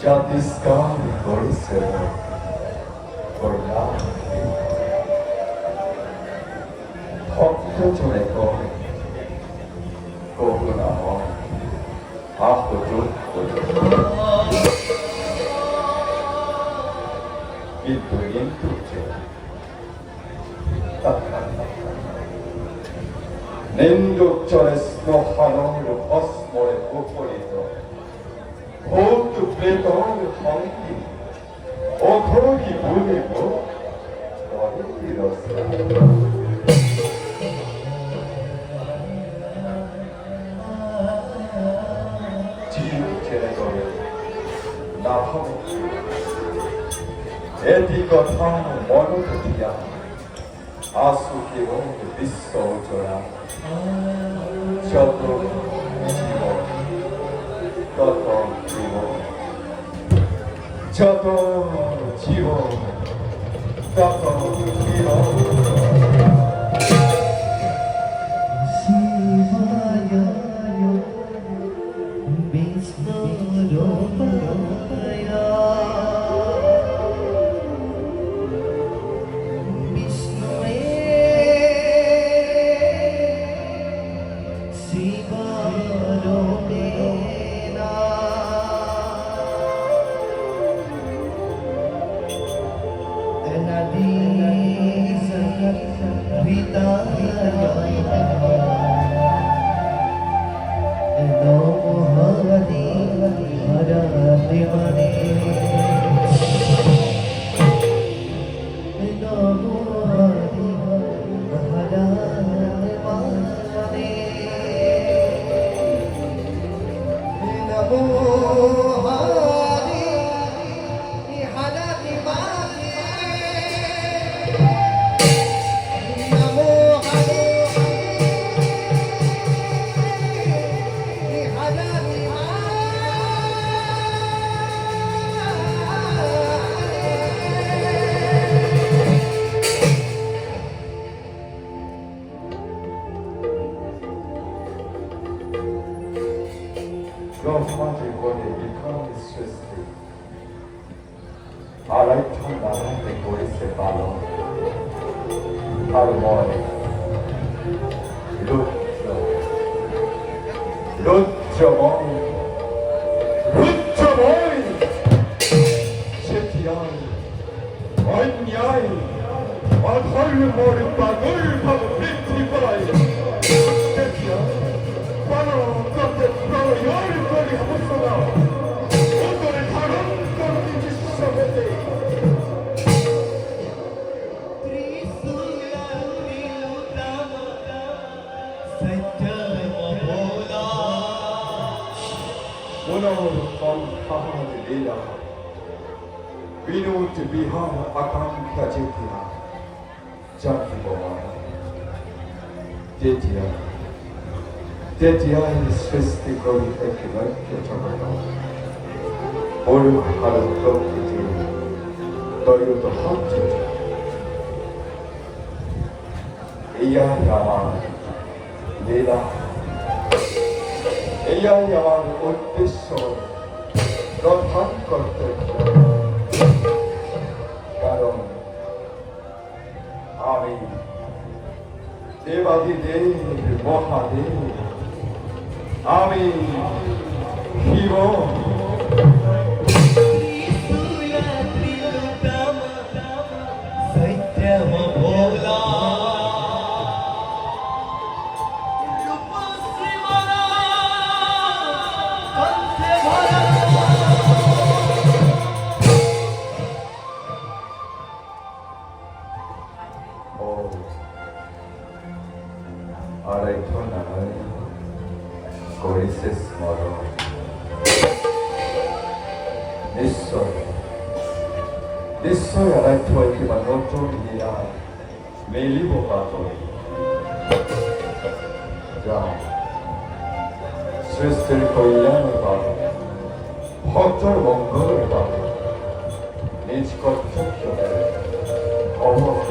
জাতিস্কার করেছে করলাম ভক্ত জনে কয় করুণা হয় আহত কিন্তু কিন্তু নিন্দুক চলে স্নহানোর ভস্মরে উপরিত ভূত প্রেতর সংকি অঘরি ভুলিব করে তিরস্কার জীব ছেড়ে করে না ভাবে এটি কথা মনত দিয়া আসু কেবল বিশ্ব জোড়া যত জীবন তত জীবন যত জীবন তত জীবন ব্রহ্মজীবনে বিক্রম সৃষ্টি আড়াইশ নারায়ণে করেছে পালন আর মনে রুদ্রময় সেটি আর অন্যায় অধর্মর পাগল ভাব বৃদ্ধি পায় সেটি আর পালন করতে প্রয়োগ করি অবস্থা উত্তরে ধারণ করতে বিশ্ব হতে লীলা বিনোদ বিহার আকাঙ্ক্ষা চেতিয়া জাতিব তেতিয়াই সৃষ্টি কৰি এক লক্ষ্য জগত বড় ভালো প্রকৃতি তৈরত হচ্ছে এয়াই আমার লীলা এয়াই আমার উদ্দেশ্য প্রধান কর্তব্য কারণ আমি দেবাদিদেব মহাদেব আমি শিব আড়াইশ নারায়ণ করিছে স্মরণ নিশ্চয় নিশ্চয় আড়াইশ কিবা নতুন লীলা মেলিব পাতৰি যাওঁ সৃষ্টিৰ কল্যাণৰ বাবে ভক্তৰ মংগলৰ বাবে নিজ কৰ্তব্য অৱহেলা